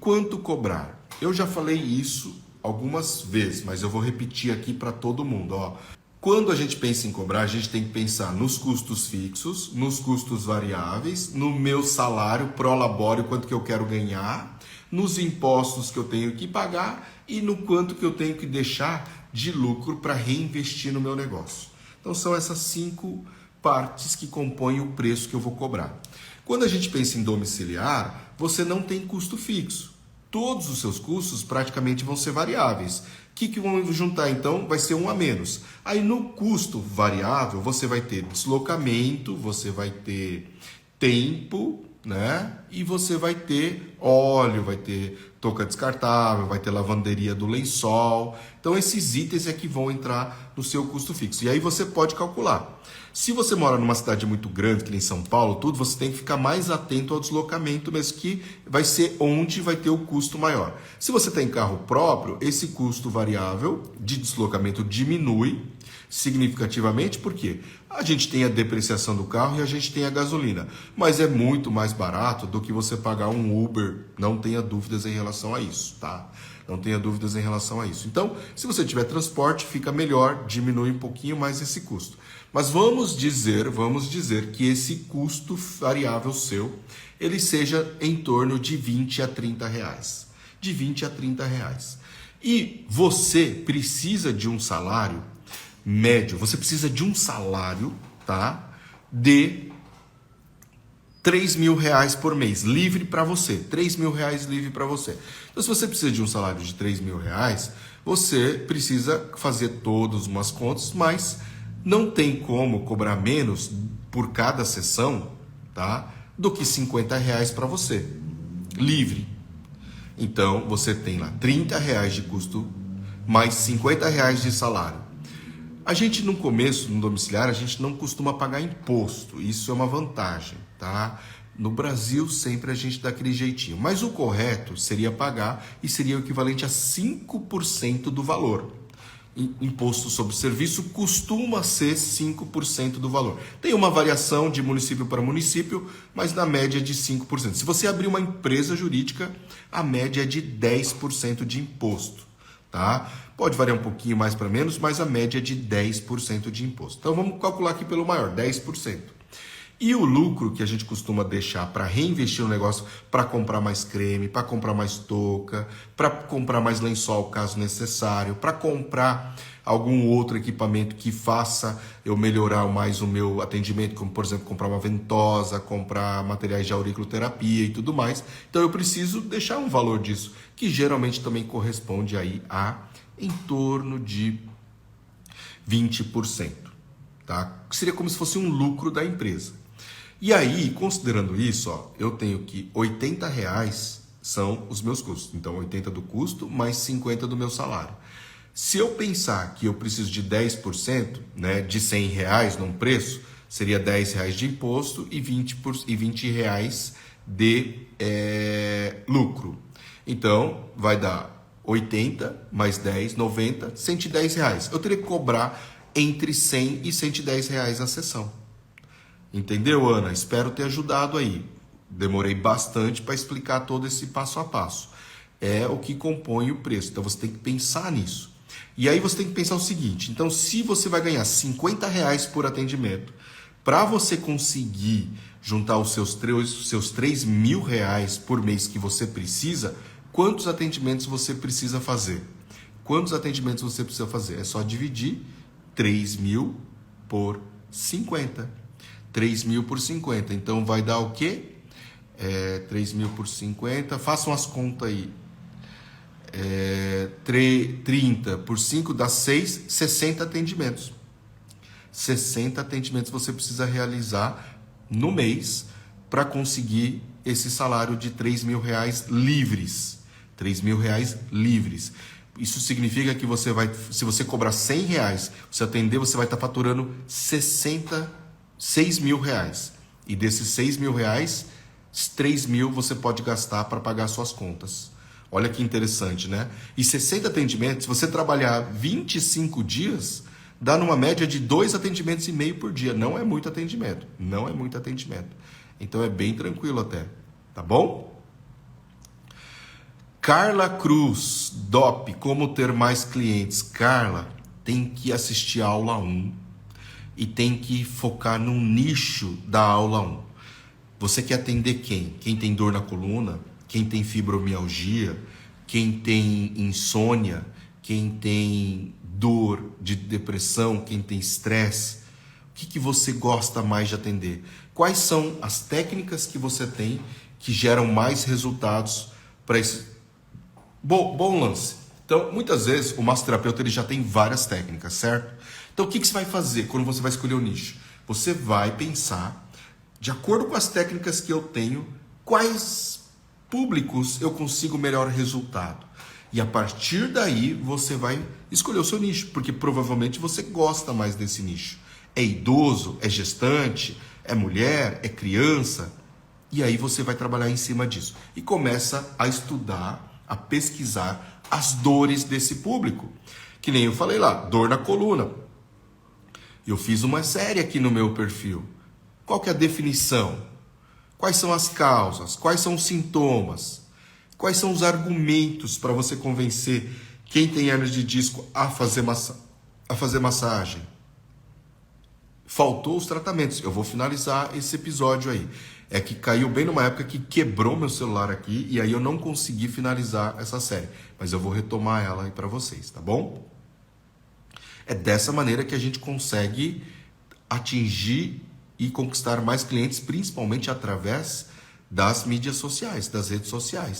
quanto cobrar? Eu já falei isso algumas vezes, mas eu vou repetir aqui para todo mundo. Quando a gente pensa em cobrar, a gente tem que pensar nos custos fixos, nos custos variáveis, no meu salário pro labore, quanto que eu quero ganhar, nos impostos que eu tenho que pagar e no quanto que eu tenho que deixar de lucro para reinvestir no meu negócio. Então são essas 5 partes que compõem o preço que eu vou cobrar. Quando a gente pensa em domiciliar, você não tem custo fixo. Todos os seus custos praticamente vão ser variáveis. O que vão juntar então? Vai ser um a menos. Aí no custo variável você vai ter deslocamento, você vai ter tempo, né? E você vai ter óleo, vai ter touca descartável, vai ter lavanderia do lençol. Então esses itens é que vão entrar no seu custo fixo. E aí você pode calcular. Se você mora numa cidade muito grande, que nem São Paulo, tudo, você tem que ficar mais atento ao deslocamento, mesmo que vai ser onde vai ter o custo maior. Se você tem carro próprio, esse custo variável de deslocamento diminui significativamente, porque a gente tem a depreciação do carro e a gente tem a gasolina, mas é muito mais barato do que você pagar um Uber, não tenha dúvidas em relação a isso, tá? Não tenha dúvidas em relação a isso. Então, se você tiver transporte, fica melhor, diminui um pouquinho mais esse custo. Mas vamos dizer que esse custo variável seu, ele seja em torno de 20 a 30 reais. De 20 a 30 reais. E você precisa de um salário médio, você precisa de um salário, tá? De 3 mil reais por mês, livre para você. 3 mil reais livre para você. Então, se você precisa de um salário de 3 mil reais, você precisa fazer todas umas contas, mas não tem como cobrar menos por cada sessão, tá? Do que 50 reais para você, livre. Então, você tem lá 30 reais de custo, mais 50 reais de salário. A gente no começo, no domiciliar, a gente não costuma pagar imposto. Isso é uma vantagem, tá? No Brasil, sempre a gente dá aquele jeitinho. Mas o correto seria pagar e seria o equivalente a 5% do valor. Imposto sobre serviço costuma ser 5% do valor. Tem uma variação de município para município, mas na média é de 5%. Se você abrir uma empresa jurídica, a média é de 10% de imposto, tá? Pode variar um pouquinho mais para menos, mas a média é de 10% de imposto. Então vamos calcular aqui pelo maior, 10%. E o lucro que a gente costuma deixar para reinvestir no negócio, para comprar mais creme, para comprar mais touca, para comprar mais lençol caso necessário, para comprar algum outro equipamento que faça eu melhorar mais o meu atendimento, como por exemplo comprar uma ventosa, comprar materiais de auriculoterapia e tudo mais. Então eu preciso deixar um valor disso, que geralmente também corresponde aí a em torno de 20%, tá? Seria como se fosse um lucro da empresa. E aí, considerando isso, eu tenho que 80 reais são os meus custos. Então, 80 do custo mais 50 do meu salário. Se eu pensar que eu preciso de 10%, né, de 100 reais num preço, seria 10 reais de imposto e 20 reais de lucro. Então, vai dar 80 mais 10, 90, 110 reais. Eu teria que cobrar entre 100 e 110 reais a sessão. Entendeu, Ana? Espero ter ajudado aí. Demorei bastante para explicar todo esse passo a passo. É o que compõe o preço. Então você tem que pensar nisso. E aí você tem que pensar o seguinte. Então se você vai ganhar 50 reais por atendimento, para você conseguir juntar os seus 3 mil reais por mês que você precisa, quantos atendimentos você precisa fazer? Quantos atendimentos você precisa fazer? É só dividir 3 mil por 50. 3 mil por 50. Então vai dar o quê? 3 mil por 50. Façam as contas aí. 30 por 5 dá 6, 60 atendimentos. 60 atendimentos você precisa realizar no mês para conseguir esse salário de 3 mil reais livres. 3 mil reais livres. Isso significa que você vai, se você cobrar 100 reais, você atender, você vai estar faturando 6 mil reais. E desses 6 mil reais, 3 mil você pode gastar para pagar suas contas. Olha que interessante, né? E 60 atendimentos, se você trabalhar 25 dias, dá numa média de 2 atendimentos e meio por dia. Não é muito atendimento. Não é muito atendimento. Então é bem tranquilo até. Tá bom? Carla Cruz, DOP, como ter mais clientes. Carla, tem que assistir a aula 1 e tem que focar no nicho da aula 1. Você quer atender quem? Quem tem dor na coluna? Quem tem fibromialgia? Quem tem insônia? Quem tem dor de depressão? Quem tem estresse? O que você gosta mais de atender? Quais são as técnicas que você tem que geram mais resultados para esse... Bom lance. Então, muitas vezes, o massoterapeuta ele já tem várias técnicas, certo? Então, o que você vai fazer quando você vai escolher o nicho? Você vai pensar, de acordo com as técnicas que eu tenho, quais públicos eu consigo melhor resultado. E a partir daí, você vai escolher o seu nicho, porque provavelmente você gosta mais desse nicho. É idoso? É gestante? É mulher? É criança? E aí você vai trabalhar em cima disso. E começa a estudar, a pesquisar as dores desse público. Que nem eu falei lá, dor na coluna. Eu fiz uma série aqui no meu perfil. Qual que é a definição? Quais são as causas? Quais são os sintomas? Quais são os argumentos para você convencer quem tem hernia de disco a fazer massagem? Faltou os tratamentos. Eu vou finalizar esse episódio aí. É que caiu bem numa época que quebrou meu celular aqui e aí eu não consegui finalizar essa série. Mas eu vou retomar ela aí para vocês, tá bom? É dessa maneira que a gente consegue atingir e conquistar mais clientes, principalmente através das mídias sociais, das redes sociais.